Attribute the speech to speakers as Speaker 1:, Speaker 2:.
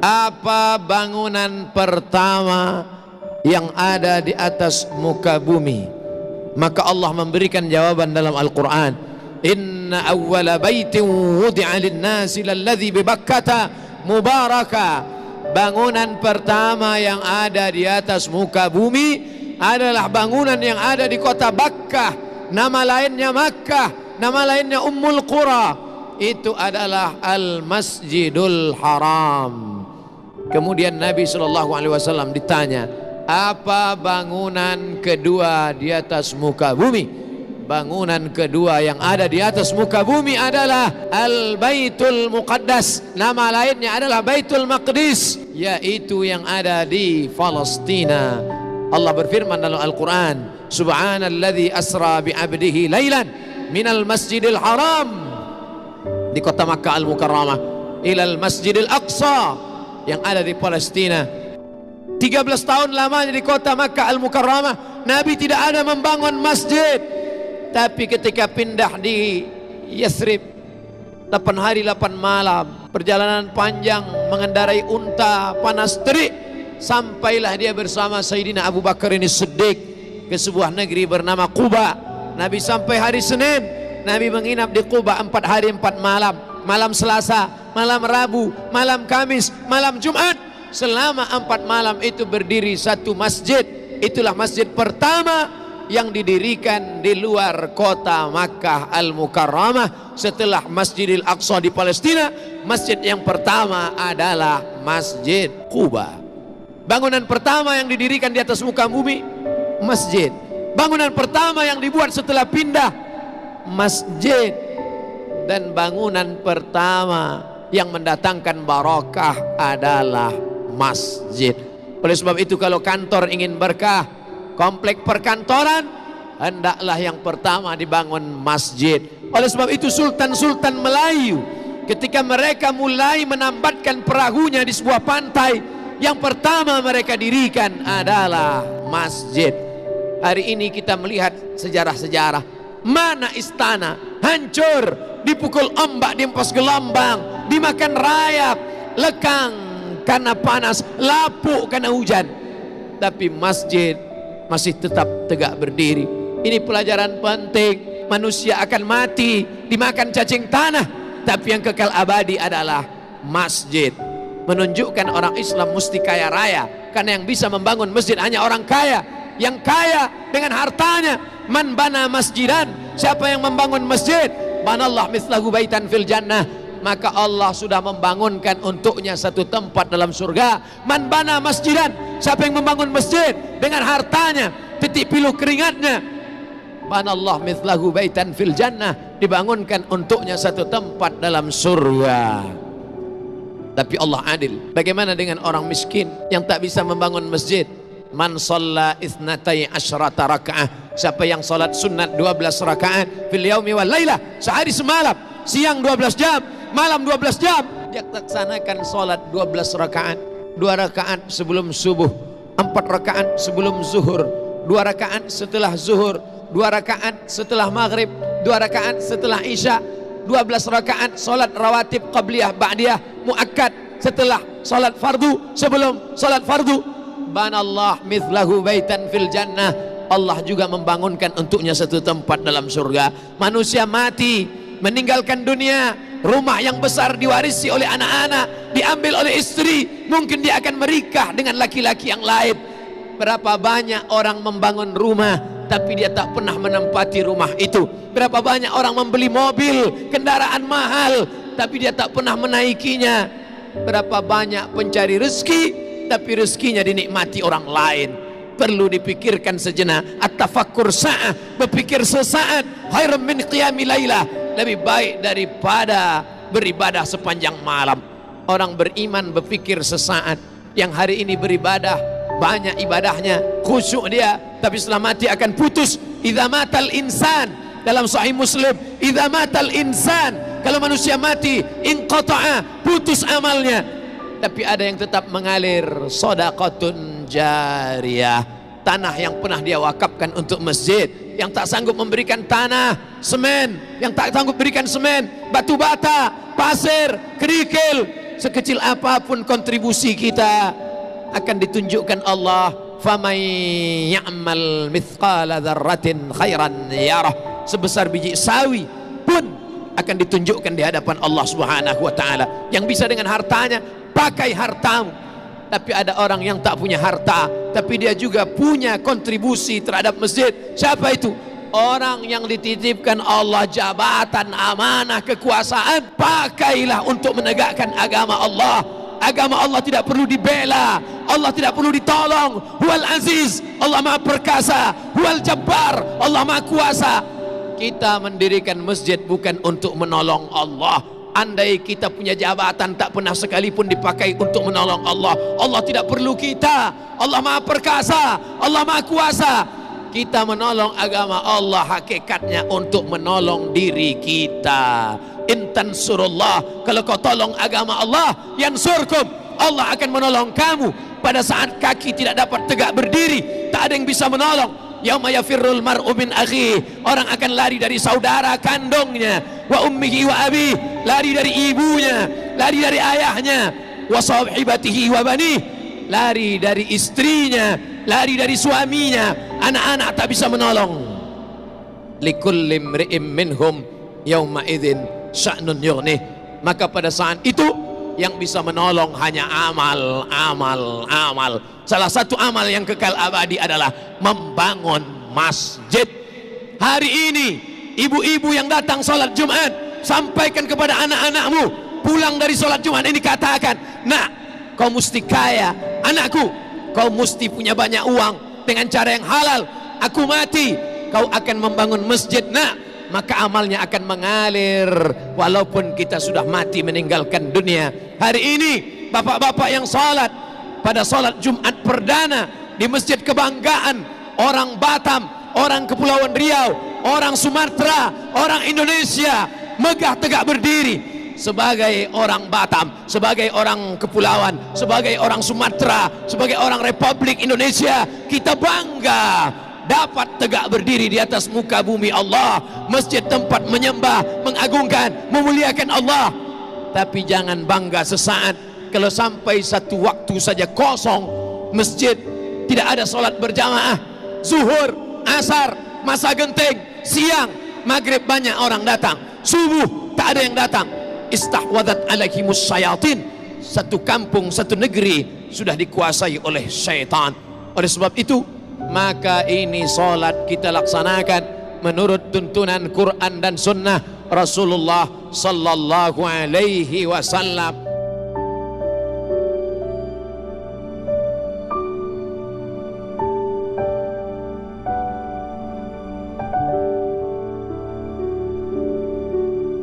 Speaker 1: apa bangunan pertama yang ada di atas muka bumi? Maka Allah memberikan jawaban dalam Al-Quran, inna awwala baitin wudi'a lin-nasi lalladzi bi Bakkata mubaraka. Bangunan pertama yang ada di atas muka bumi adalah bangunan yang ada di kota Bakkah, nama lainnya Makkah, nama lainnya Ummul Qura. Itu adalah Al-Masjidul Haram. Kemudian Nabi SAW ditanya, apa bangunan kedua di atas muka bumi? Bangunan kedua yang ada di atas muka bumi adalah Al-Baitul Muqaddas, nama lainnya adalah Baitul Maqdis, yaitu yang ada di Palestina. Allah berfirman dalam Al-Quran, Subhanalladzi asra bi'abdihi laylan minal masjidil haram, di kota Makkah Al-Mukarramah, ilal masjidil aqsa yang ada di Palestina. 13 tahun lamanya di kota Makkah Al-Mukarramah, Nabi tidak ada membangun masjid. Tapi ketika pindah di Yathrib, 8 hari 8 malam, perjalanan panjang mengendarai unta, panas terik, sampailah dia bersama Sayyidina Abu Bakar ini Siddiq ke sebuah negeri bernama Quba. Nabi sampai hari Senin, Nabi menginap di Quba 4 hari 4 malam. Malam Selasa, malam Rabu, malam Kamis, malam Jumat. Selama 4 malam itu berdiri satu masjid. Itulah masjid pertama yang didirikan di luar kota Makkah Al-Mukarramah setelah Masjidil Aqsa di Palestina. Masjid yang pertama adalah Masjid Quba. Bangunan pertama yang didirikan di atas muka bumi, masjid. Bangunan pertama yang dibuat setelah pindah, masjid. Dan bangunan pertama yang mendatangkan barakah adalah masjid. Oleh sebab itu kalau kantor ingin berkah, komplek perkantoran, hendaklah yang pertama dibangun masjid. Oleh sebab itu sultan-sultan Melayu ketika mereka mulai menambatkan perahunya di sebuah pantai, yang pertama mereka dirikan adalah masjid. Hari ini kita melihat sejarah-sejarah, mana istana hancur, dipukul ombak, diempas gelombang, dimakan rayap, lekang karena panas, lapuk karena hujan. Tapi masjid masih tetap tegak berdiri. Ini pelajaran penting. Manusia akan mati, dimakan cacing tanah, tapi yang kekal abadi adalah masjid. Menunjukkan orang Islam mesti kaya raya, karena yang bisa membangun masjid hanya orang kaya. Yang kaya dengan hartanya. Man bana masjidan, siapa yang membangun masjid, banallah mislahu baitan fil jannah, maka Allah sudah membangunkan untuknya satu tempat dalam surga. Man bana masjidan, siapa yang membangun masjid dengan hartanya, titik piluh keringatnya, banallah mithlahu baitan fil jannah, dibangunkan untuknya satu tempat dalam surga. Tapi Allah adil. Bagaimana dengan orang miskin yang tak bisa membangun masjid? Man shalla itsnatai asyrata rakaah, siapa yang salat sunat 12 rakaat fil yaumi wal lailah, sehari semalam, siang 12 jam, malam 12 jam, dia laksanakan salat 12 rakaat, 2 rakaat sebelum subuh, 4 rakaat sebelum zuhur, 2 rakaat setelah zuhur, 2 rakaat setelah maghrib, 2 rakaat setelah isya, 12 rakaat salat rawatib qabliyah ba'diyah muakkad setelah salat fardu, sebelum salat fardu. Banallah mithlahu baitan fil jannah, Allah juga membangunkan untuknya satu tempat dalam surga. Manusia mati, meninggalkan dunia, rumah yang besar diwarisi oleh anak-anak, diambil oleh istri, mungkin dia akan menikah dengan laki-laki yang lain. Berapa banyak orang membangun rumah tapi dia tak pernah menempati rumah itu. Berapa banyak orang membeli mobil, kendaraan mahal, tapi dia tak pernah menaikinya. Berapa banyak pencari rezeki tapi rezekinya dinikmati orang lain. Perlu dipikirkan sejenak. At-tafakkur sa'ah, berpikir sesaat, khairum min qiyami lailah, lebih baik daripada beribadah sepanjang malam. Orang beriman berpikir sesaat. Yang hari ini beribadah, banyak ibadahnya, khusyuk dia, tapi setelah mati akan putus. Idza matal insan, dalam Sahih Muslim, idza matal insan, kalau manusia mati, inqata'a, putus amalnya. Tapi ada yang tetap mengalir, shadaqatun jariyah, tanah yang pernah dia wakafkan untuk masjid. Yang tak sanggup memberikan tanah, semen, yang tak sanggup berikan semen, batu bata, pasir, kerikil, sekecil apapun kontribusi kita akan ditunjukkan Allah, faman ya'mal mithqala dzarratin khairan yarah, sebesar biji sawi pun akan ditunjukkan di hadapan Allah Subhanahu wa taala. Yang bisa dengan hartanya, pakai hartamu. Tapi ada orang yang tak punya harta, tapi dia juga punya kontribusi terhadap masjid. Siapa itu? Orang yang dititipkan Allah jabatan, amanah, kekuasaan. Pakailah untuk menegakkan agama Allah. Agama Allah tidak perlu dibela, Allah tidak perlu ditolong. Huwal aziz, Allah maha perkasa. Huwal jabbar, Allah maha kuasa. Kita mendirikan masjid bukan untuk menolong Allah. Andai kita punya jabatan, tak pernah sekalipun dipakai untuk menolong Allah. Allah tidak perlu kita. Allah maha perkasa, Allah maha kuasa. Kita menolong agama Allah hakikatnya untuk menolong diri kita. Intan surullah, kalau kau tolong agama Allah, yansurkum, Allah akan menolong kamu. Pada saat kaki tidak dapat tegak berdiri, tak ada yang bisa menolong. Yauma yafirrul mar'u min akhi, orang akan lari dari saudara kandungnya. Wa ummihi wa abi, lari dari ibunya, lari dari ayahnya. Wa sahibatihi wa bani, lari dari istrinya, lari dari suaminya. Anak-anak tak bisa menolong. Likulli imri'im minhum yauma idzin sya'nun yughnih, maka pada saat itu yang bisa menolong hanya amal, amal, amal. Salah satu amal yang kekal abadi adalah membangun masjid. Hari ini ibu-ibu yang datang sholat Jumat, sampaikan kepada anak-anakmu pulang dari sholat Jumat ini, katakan, nak, kau mesti kaya. Anakku, kau mesti punya banyak uang dengan cara yang halal. Aku mati, kau akan membangun masjid, nak. Maka amalnya akan mengalir walaupun kita sudah mati meninggalkan dunia. Hari ini bapak-bapak yang salat pada salat Jumat perdana di masjid kebanggaan orang Batam, orang Kepulauan Riau, orang Sumatera, orang Indonesia, megah tegak berdiri sebagai orang Batam, sebagai orang Kepulauan, sebagai orang Sumatera, sebagai orang Republik Indonesia. Kita bangga dapat tegak berdiri di atas muka bumi Allah, masjid tempat menyembah, mengagungkan, memuliakan Allah. Tapi jangan bangga sesaat kalau sampai satu waktu saja kosong masjid, tidak ada solat berjamaah. Zuhur, asar, masa genting, siang, maghrib banyak orang datang, subuh tak ada yang datang. Istahwadat alaihimus syayatin, satu kampung, satu negeri sudah dikuasai oleh syaitan. Oleh sebab itu, maka ini solat kita laksanakan menurut tuntunan Quran dan Sunnah Rasulullah sallallahu alaihi wasallam.